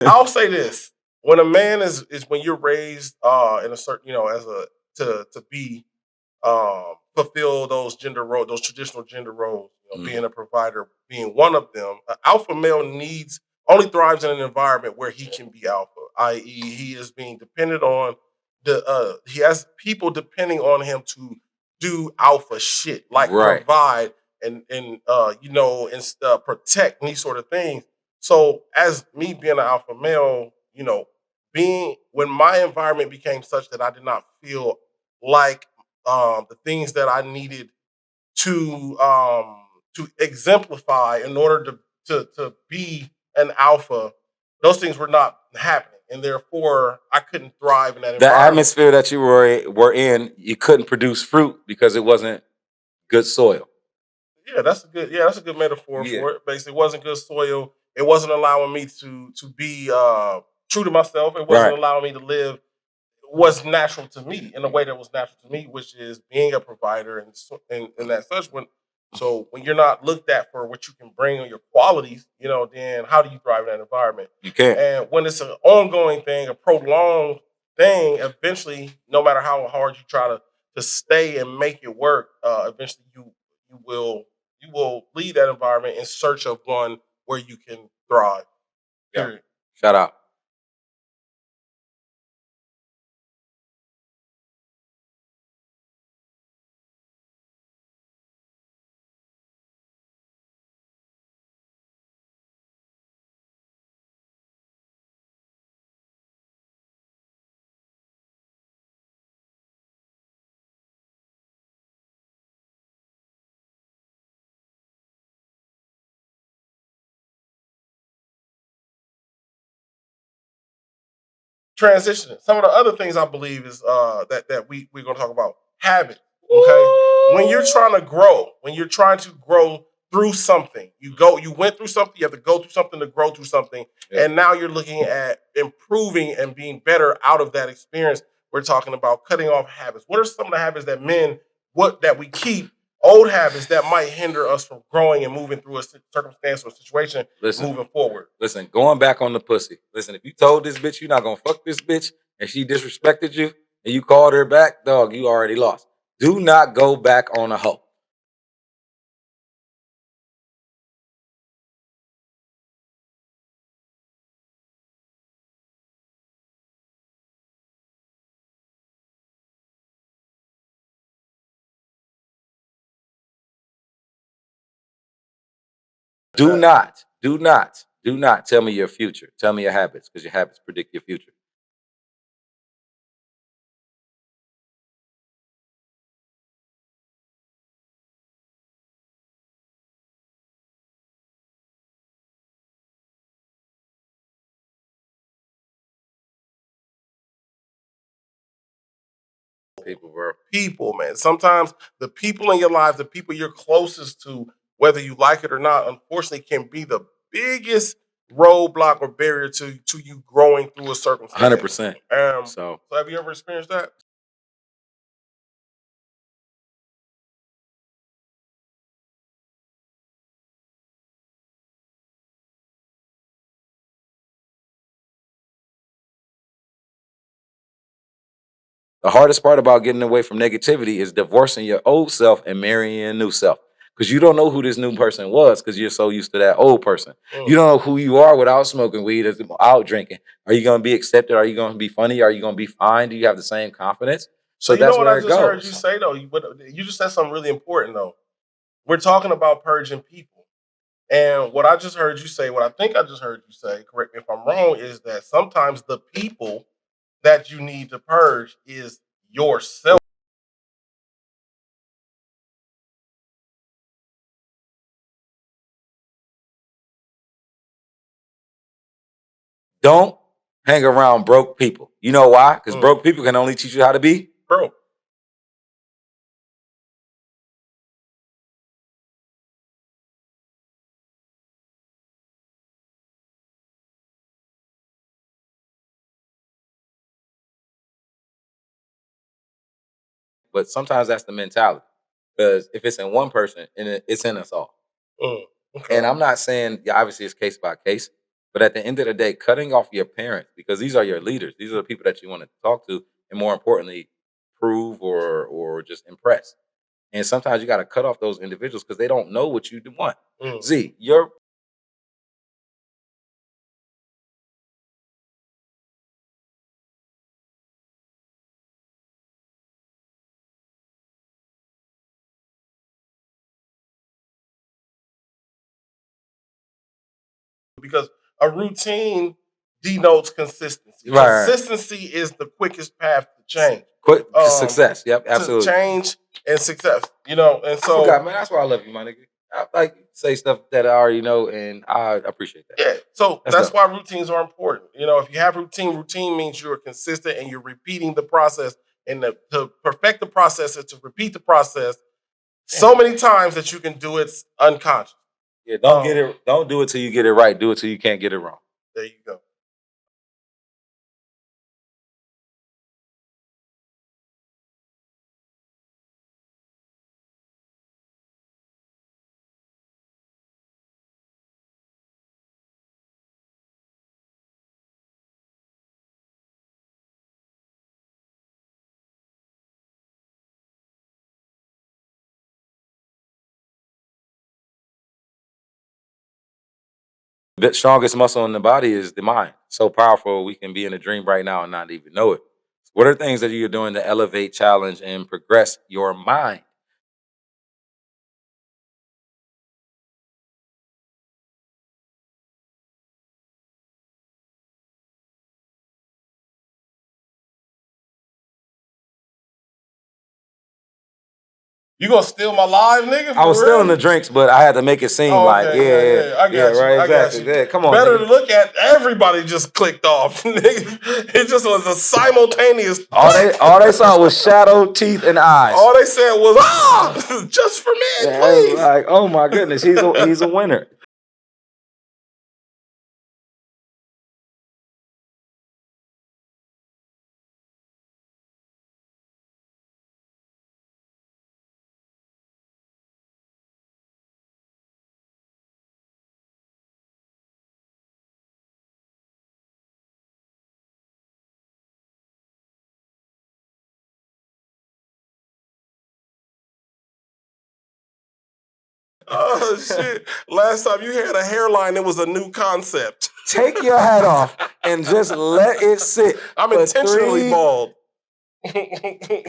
I'll say this: when a man is when you're raised in a certain as a to be fulfill those gender roles, those traditional gender roles. Mhm. Being a provider, being one of them. An alpha male needs only thrives in an environment where he can be alpha, i.e., he is being dependent on he has people depending on him to do alpha shit, like Right. provide and protect and these sort of things. So, as me being an alpha male, being when my environment became such that I did not feel like the things that I needed to exemplify in order to be an alpha, those things were not happening, and therefore I couldn't thrive in that The environment. atmosphere that you were in, you couldn't produce fruit because it wasn't good soil. That's a good metaphor Yeah. for it. Basically, it wasn't good soil. It wasn't allowing me to be true to myself. It wasn't Right. allowing me to live what's natural to me in a way that was natural to me, which is being a provider and that such. When you're not looked at for what you can bring or your qualities, then how do you thrive in that environment? You can't. And when it's an ongoing thing, a prolonged thing, eventually, no matter how hard you try to stay and make it work, eventually you will you will leave that environment in search of one where you can thrive. Yeah. Period. Shout out. Transitioning. Some of the other things I believe is that we're gonna talk about habit. Okay, when you're trying to grow, when you're trying to grow through something, you went through something, you have to go through something to grow through something, Yeah. and now you're looking at improving and being better out of that experience. We're talking about cutting off habits. What are some of the habits that what that we keep? Old habits that might hinder us from growing and moving through a circumstance or situation Listen, moving forward. listen, going back on the pussy. Listen, if you told this bitch you're not gonna fuck this bitch and she disrespected you and you called her back, dog, you already lost. Do not go back on a hoe. Do not tell me your future. Tell me your habits because your habits predict your future. People, bro. People, man. Sometimes the people in your life, the people you're closest to, whether you like it or not, unfortunately can be the biggest roadblock or barrier to you growing through a circumstance. 100%. So So have you ever experienced that? the hardest part about getting away from negativity is divorcing your old self and marrying a new self. Because you don't know who this new person was because you're so used to that old person. You don't know who you are without smoking weed, out drinking. Are you going to be accepted? Are you going to be funny? Are you going to be fine? Do you have the same confidence? So So you know that's what I where it just heard you goes. say though. You just said something really important though. We're talking about purging people. And what I just heard you say, what I think I just heard you say, correct me if I'm wrong, is that sometimes the people that you need to purge is yourself. Don't hang around broke people. You know why? Because Mm, broke people can only teach you how to be. bro. But sometimes that's the mentality. Because if it's in one person, and it's in us all. Mm, And okay. I'm not saying, yeah, obviously it's case by case. But at the end of the day, cutting off your parents, because these are your leaders, these are the people that you want to talk to, and more importantly, prove or just impress. And sometimes you got to cut off those individuals because they don't know what you want. Z, your because a routine denotes consistency. right, Consistency is the quickest path to change. quick success. Yep, To absolutely. change and success, you know, and I so forgot, man. That's why I love you, my nigga. I like say stuff that I already know, and I appreciate that. yeah, so That's that's dope. why routines are important. You know, if you have routine means you're consistent and you're repeating the process. And to perfect the process is to repeat the process so many times that you can do it unconscious. Yeah, don't do it till you get it right. Do it till you can't get it wrong. There you go. The strongest muscle in the body is the mind. So powerful, we can be in a dream right now and not even know it. What are things that you're doing to elevate, challenge, and progress your mind? You gonna steal my live, nigga? I was For still in real? the drinks, but I had to make it seem Oh, like, okay, yeah. I got you. right, I got exactly. you. Yeah, come on, Better to nigga. look at. Everybody just clicked off. Nigga. It just was a simultaneous. All they saw was shadow, teeth, and eyes. All they said was just for men, Yeah, I was please. like, oh my goodness, he's a winner. Oh shit! Last time you had a hairline, it was a new concept. Take your hat off and just let it sit. I'm for intentionally three- bald.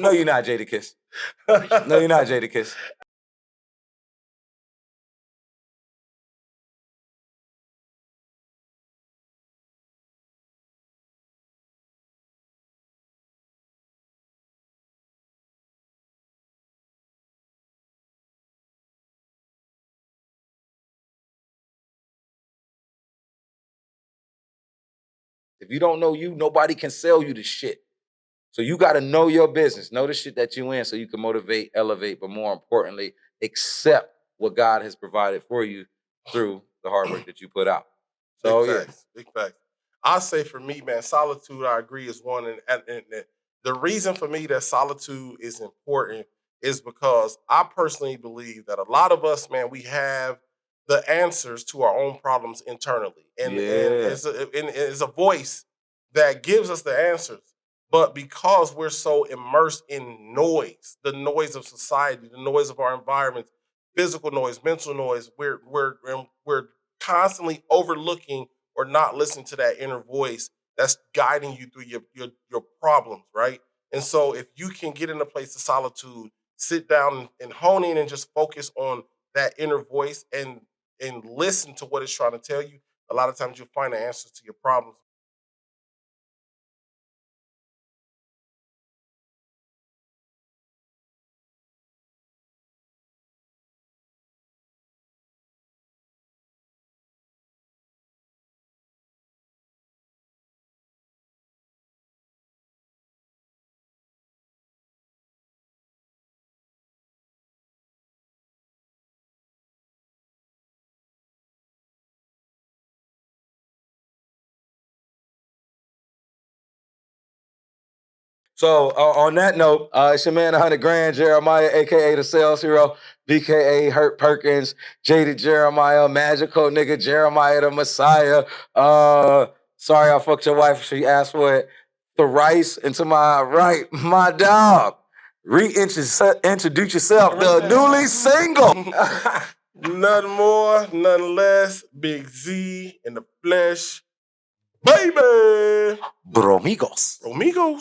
No, you're not, Jadakiss. No, you're not, Jadakiss. If you don't know you, nobody can sell you the shit. So you got to know your business, know the shit that you in, so you can motivate, elevate, but more importantly, accept what God has provided for you through the hard work that you put out. Big So yeah, facts. Big facts. I say for me, man, solitude. I agree is one, and the reason for me that solitude is important is because I personally believe that a lot of us, man, we have the answers to our own problems internally, and yeah, it's a voice that gives us the answers. But because we're so immersed in noise, the noise of society, the noise of our environment, physical noise, mental noise, we're constantly overlooking or not listening to that inner voice that's guiding you through your problems, right? And so if you can get in a place of solitude, sit down and hone in and just focus on that inner voice and listen to what it's trying to tell you, a lot of times you'll find the answers to your problems. So on that note, it's your man 100 Grand Jeremiah, aka the Sales Hero, BKA Hurt Perkins, Jaded Jeremiah, Magical Nigga Jeremiah the Messiah. Sorry I fucked your wife. She asked for it. Thrice, and to my right, my dog. Reintroduce yourself, the newly single. Nothing more, nothing less. Big Z in the flesh. Baby! Bromigos. Bromigos.